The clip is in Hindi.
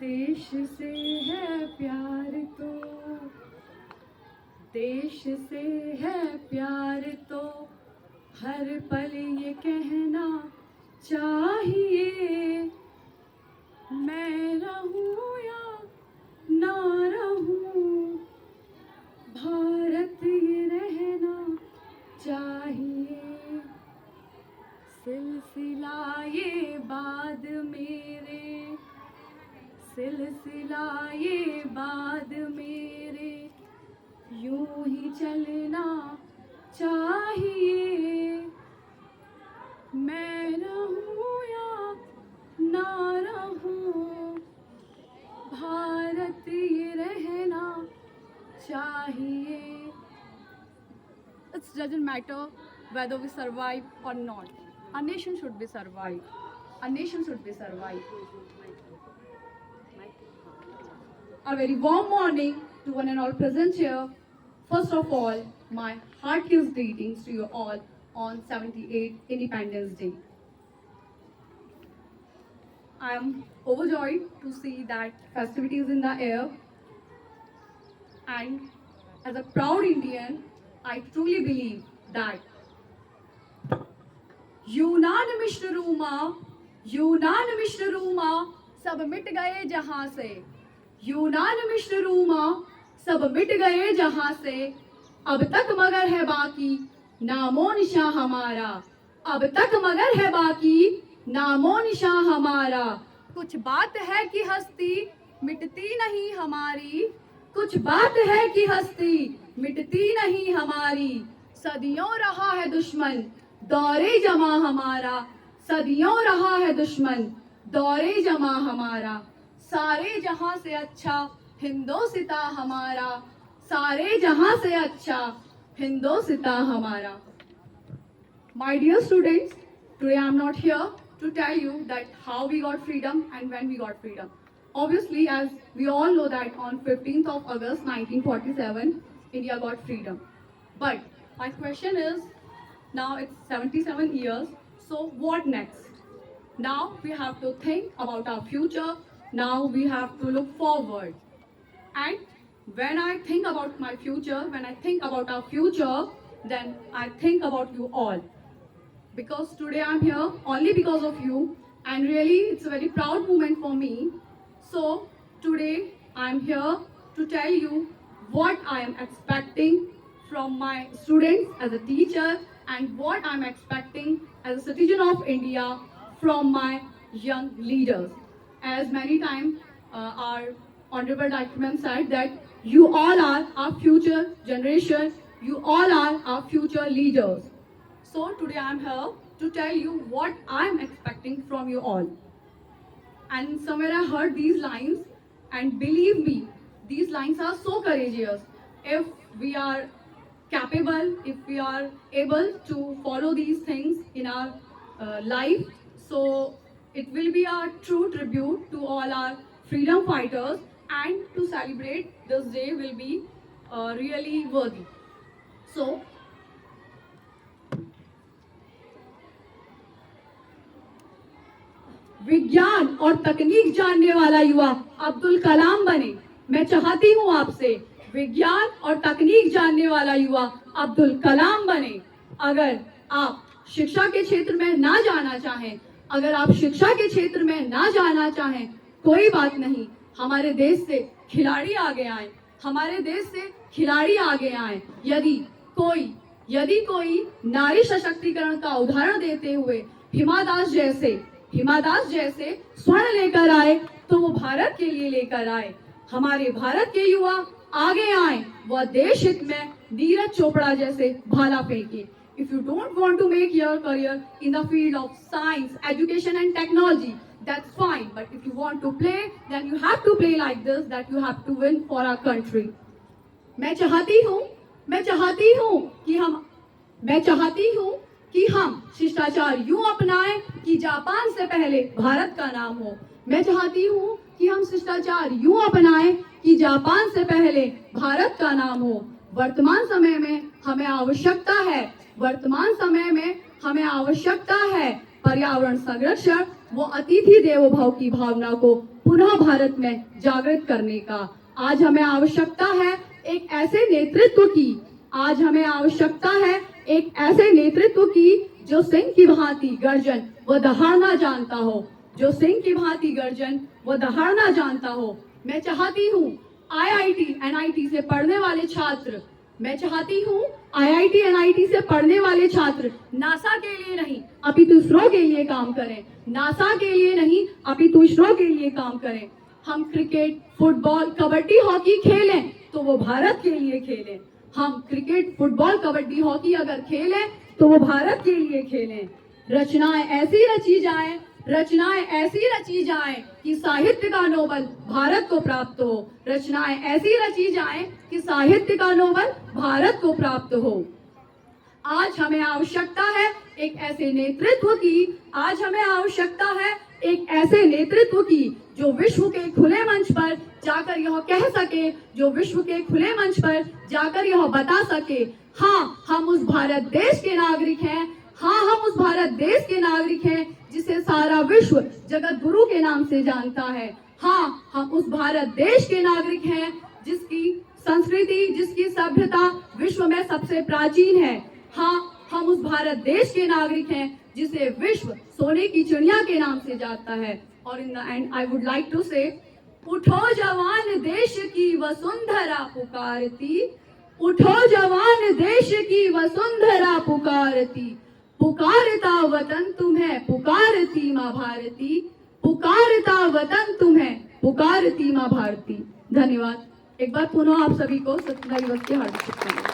देश से है प्यार तो, देश से है प्यार तो हर पल ये कहना चाहिए, मैं रहूं या ना रहूं, भारत ये रहना चाहिए। सिलसिला ये बाद मेरे, सिलसिला ये बाद मेरे यूं ही चलना चाहिए, मैं रहूं या ना रहूं, भारत ये रहना चाहिए। It doesn't matter whether we survive or not. A nation should be survived. A nation should be survived. A very warm morning to one and all present here. First of all, my heartiest greetings to you all on 78th Independence Day. I am overjoyed to see that festivities in the air, and as a proud Indian, I truly believe that यूनानिमिश Ruma सब मिट गए जहां से, यूनानिमिश रूमा सब मिट गए जहां से, अब तक मगर है बाकी नामो निशां हमारा, अब तक मगर है बाकी नामो निशां हमारा। कुछ बात है कि हस्ती मिटती नहीं हमारी, कुछ बात है कि हस्ती मिटती नहीं हमारी, सदियों रहा है दुश्मन दौरे जमा हमारा, सदियों रहा है दुश्मन दौरे जमा हमारा, सारे जहां से अच्छा हिंदोसिता हमारा, सारे जहां से अच्छा हिंदोसिता हमारा। My dear students, today I am not here to tell you that how we got freedom and when we got freedom. Obviously, as we all know that on 15th of August 1947, India got freedom. But my question is, now it's 77 years, so what next? Now we have to think about our future. Now we have to look forward. And when I think about my future, when I think about our future, then I think about you all. Because today I'm here only because of you, and really it's a very proud moment for me. So today I'm here to tell you what I am expecting from my students as a teacher, and what I'm expecting as a citizen of India from my young leaders. As many times our Honorable Document said that you all are our future generation, you all are our future leaders. So today I'm here to tell you what I'm expecting from you all. And somewhere I heard these lines, and believe me, these lines are so courageous. If we are capable, if we are able to follow these things in our life, so it will be a true tribute to all our freedom fighters, and to celebrate this day will be really worthy. So विज्ञान और तकनीक जानने वाला युवा अब्दुल कलाम बने। मैं चाहती हूँ आपसे विज्ञान और तकनीक जानने वाला युवा अब्दुल कलाम बने। अगर आप शिक्षा के क्षेत्र में ना जाना चाहें, अगर आप शिक्षा के क्षेत्र में ना जाना चाहें, कोई बात नहीं, हमारे देश से खिलाड़ी आगे आए, हमारे देश से खिलाड़ी आगे आए। यदि कोई नारी सशक्तिकरण का उदाहरण देते हुए हिमा दास जैसे स्वर्ण लेकर आए, तो वो भारत के लिए लेकर आए। हमारे भारत के युवा आगे आए, वह देश हित में नीरज चोपड़ा जैसे भाला फेंके। If you don't want to make your career in the field of science, education and technology, that's fine. But if you want to play, then you have to play like this, that you have to win for our country. मैं चाहती हूँ कि हम शिष्टाचार यूं अपनाएं कि जापान से पहले भारत का नाम हो। मैं चाहती हूँ कि हम शिष्टाचार यूं अपनाएं कि जापान से पहले भारत का नाम हो। वर्तमान समय में हमें आवश्यकता है पर्यावरण संरक्षण व अतिथि देवो भव की भावना को पुनः भारत में जागृत करने का। आज हमें आवश्यकता है एक ऐसे नेतृत्व की, आज हमें आवश्यकता है एक ऐसे नेतृत्व की जो सिंह की भांति गर्जन व दहाड़ना जानता हो, जो सिंह की भांति गर्जन व दहाड़ना जानता हो। मैं चाहती हूँ IIT NIT से पढ़ने वाले छात्र, मैं चाहती हूँ IIT NIT से पढ़ने वाले छात्र नासा के लिए नहीं अपितु इसरो के लिए काम करें, नासा के लिए नहीं अपितु इसरो के लिए काम करें। हम क्रिकेट, फुटबॉल, कबड्डी, हॉकी खेलें तो वो भारत के लिए खेलें। हम क्रिकेट, फुटबॉल, कबड्डी, हॉकी अगर खेलें तो वो भारत के लिए खेलें। रचनाएं ऐसी रची जाएं, रचनाएं ऐसी रची जाएं कि साहित्य का नोबेल भारत को प्राप्त हो। रचनाएं ऐसी रची जाएं कि साहित्य का नोबेल भारत को प्राप्त हो। आज हमें आवश्यकता है एक ऐसे नेतृत्व की, आज हमें आवश्यकता है एक ऐसे नेतृत्व की जो विश्व के खुले मंच पर जाकर यह कह सके, जो विश्व के खुले मंच पर जाकर यह बता सके, हाँ हम उस भारत देश के नागरिक हैं, हाँ हम उस भारत देश के नागरिक हैं जिसे सारा विश्व जगत गुरु के नाम से जानता है। हाँ हम उस भारत देश के नागरिक हैं जिसकी संस्कृति, जिसकी सभ्यता विश्व में सबसे प्राचीन है। हाँ हम उस भारत देश के नागरिक हैं जिसे विश्व सोने की चिड़िया के नाम से जानता है। और in the end I would like to say, उठो जवान देश की वसुंधरा पुकारती, उठो जवान देश की वसुंधरा पुकारती, पुकारता वतन तुम्हें पुकारती माँ भारती, पुकारता वतन तुम्हें पुकारती माँ भारती। धन्यवाद। एक बार पुनः आप सभी को स्वतंत्रता दिवस की हार्दिक शुभकामनाएं।